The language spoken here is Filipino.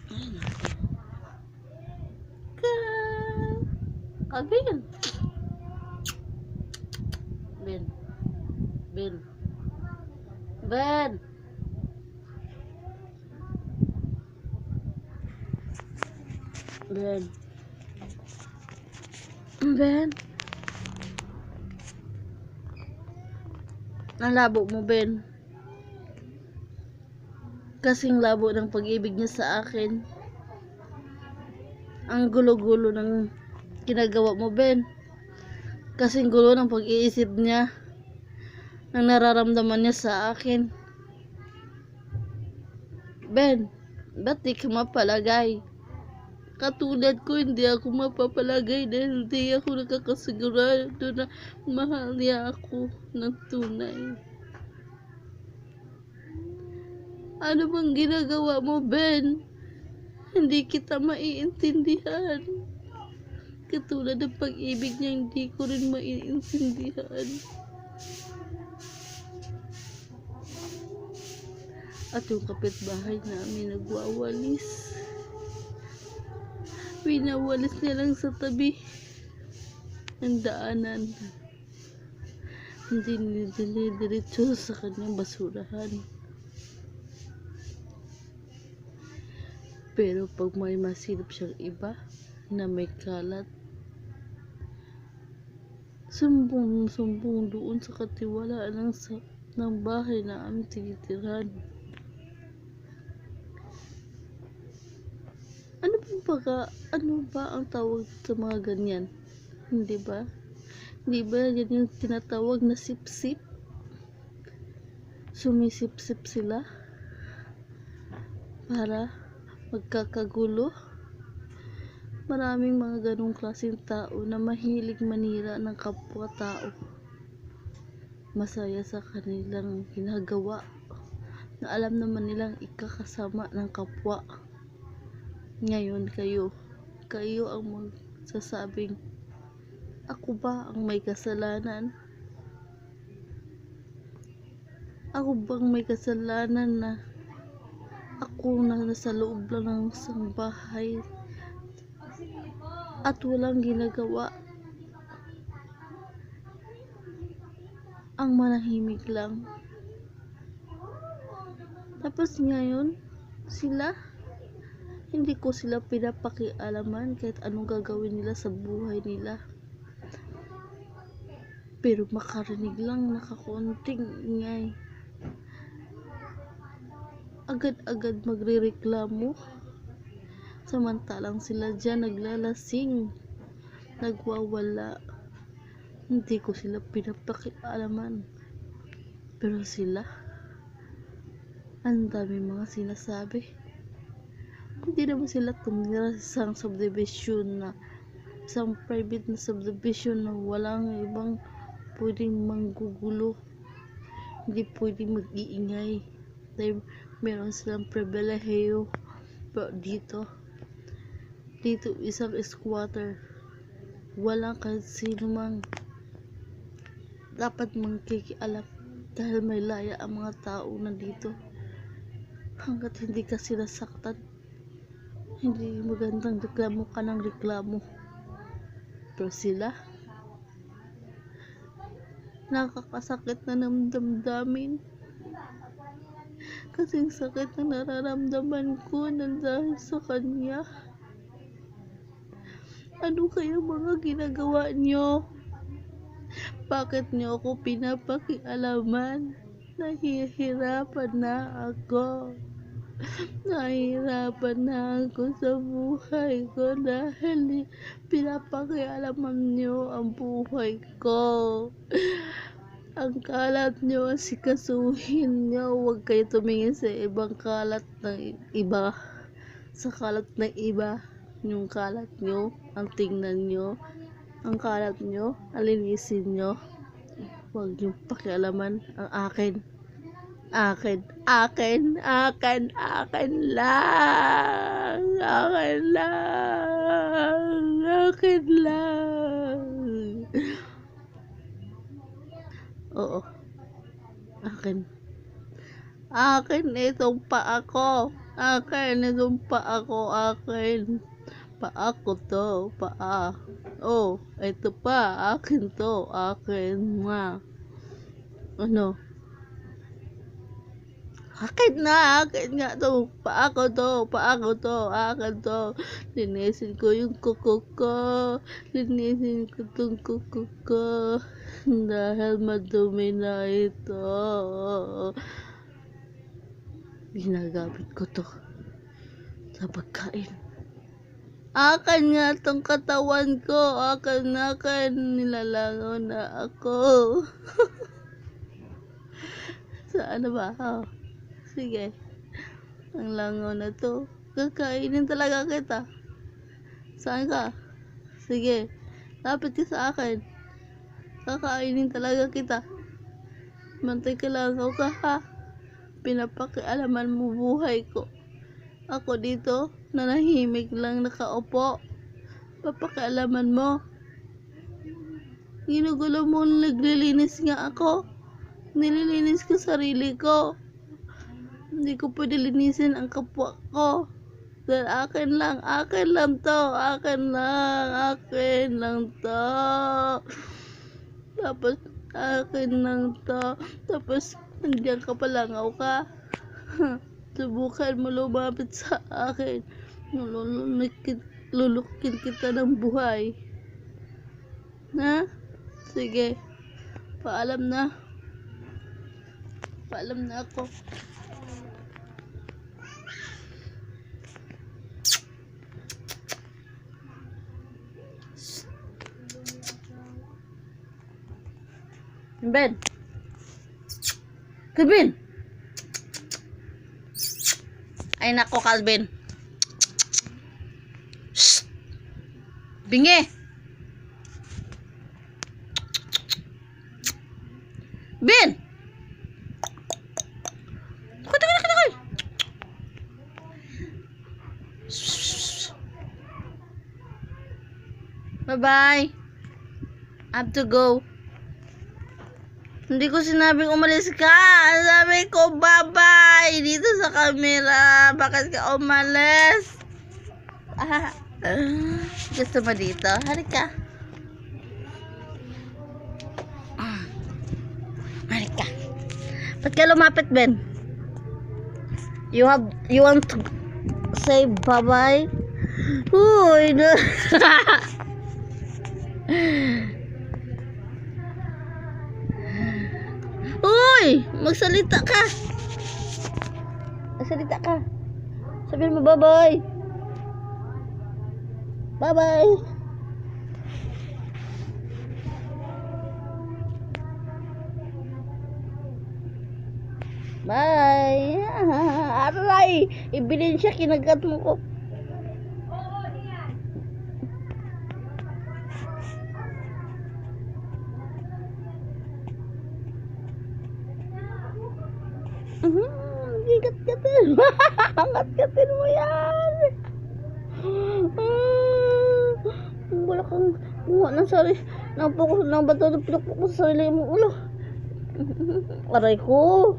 Ay, ka. Ben. Ben. Ben. Ben. Ben. Ben. Ang labo mo, Ben. Kasing labo ng pag-ibig niya sa akin. Ang gulo-gulo ng ginagawa mo, Ben. Kasing gulo ng pag-iisip niya ng nararamdaman niya sa akin. Ben, ba't di ka mapalagay? Katulad ko, hindi ako mapapalagay dahil hindi ako nakakasigurado na mahal niya ako ng tunay. Ano bang ginagawa mo, Ben? Hindi kita maiintindihan. Katulad ng pag-ibig niya, hindi ko rin maiintindihan. At yung kapitbahay namin nagwawalis. Pinawalis niya lang sa tabi ng daanan. Hindi nilidili-diretso sa kanyang basurahan. Pero pag may masilip siyang iba na may kalat, sumbong doon sa katiwalaan ng bahay na aming tinitirahan. Ano ba ang tawag sa mga ganyan? Hindi ba? Hindi ba yan yung tinatawag na sip-sip? Sumisip-sip sila para magkakagulo. Maraming mga ganong klaseng tao na mahilig manira ng kapwa-tao. Masaya sa kanilang ginagawa na alam naman nilang ikakasama ng kapwa. Ngayon kayo ang magsasabing, ako ba ang may kasalanan? Ako bang may kasalanan na ako na nasa loob lang ng isang bahay at walang ginagawa, ang manahimik lang? Tapos ngayon hindi ko sila pinapakialaman kahit anong gagawin nila sa buhay nila. Pero makarinig lang nakakonting ingay, agad-agad magrereklamo. Samantalang sila dyan naglalasing, nagwawala. Hindi ko sila pinapakialaman. Pero sila, ang dami mga sinasabi. Hindi naman sila tumira sa isang subdivision na isang private na subdivision na walang ibang pwedeng manggugulo, hindi pwedeng mag-iingay dahil meron silang pribilehiyo. Pero dito isang squatter, walang kahit sino mang dapat mangkikialam dahil may laya ang mga tao na dito. Hanggat hindi ka sinasaktan, hindi magandang reklamo ka ng reklamo. Pero sila, nakakasakit na ng damdamin. Kasing sakit na nararamdaman ko nang dahil sa kanya. Ano kaya mga ginagawa nyo? Bakit nyo ako pinapakialaman? Nahihirapan na ako. Nahihirapan na ako sa buhay ko dahil pinapakialaman nyo ang buhay ko. Ang kalat nyo, sikasuhin nyo. Huwag kayo tumingin sa ibang kalat ng iba. Sa kalat ng iba, yung kalat nyo, ang tingnan nyo. Ang kalat nyo, alinisin nyo. Huwag nyo pakialaman ang akin. Akin lang. Akin lang. Oo, akin. Akin itong paa ko. Akin itong paa ko. Akin. Paa ko to. Paa. Oh, ito pa. Akin to. Akin nga. Ano? Akin nga to. Paa ko to. Paa ko to. Akin to. Linisin ko yung kuko ko. Linisin ko tong kuko ko. Dahil madumi na ito. Ginagamit ko to sa pagkain. Akin nga tong katawan ko. Akin. Nilalangaw na ako. Saan na ba? Oh. Sige. Ang langaw na to. Kakainin talaga kita. Saan ka? Sige. Lapit ka sa akin. Kakainin talaga kita. Mantay ka langaw ka ha. Pinapakialaman mo buhay ko. Ako dito, nanahimik lang nakaupo. Papakialaman mo. Ginugulo mo, naglilinis nga ako. Nililinis ko sarili ko. Hindi ko pwede linisin ang kapwa ko. Dahil akin lang to. Akin lang to. Tapos, akin lang to. Tapos, nandiyan ka palangaw ka. Subukan mo lumapit sa akin. Lulukin kita ng buhay. Na? Sige. Paalam na. Paalam na ako. Ben. Calvin. Ay nako, Calvin. Shh. Bingi. Ben. Takoy. Bye-bye. I have to go. Hindi ko sinabing umalis ka. Sabi ko, bye-bye. Dito sa camera. Bakit ka umalis? Gusto mo dito? Halika. Halika. Ba't ka lumapit, Ben? You want to say bye-bye? Uy, no. Uy! Magsalita ka! Sabihin mo bye-bye! Bye-bye! Bye! Aray! Ibilin siya, kinagat mo ko. Gigat-gatin. Angat-gatin mo yan. Wala kang buha ng sarili. Napokus ng bato na pinakpok mo sa sarili mong ulo. Aray ko.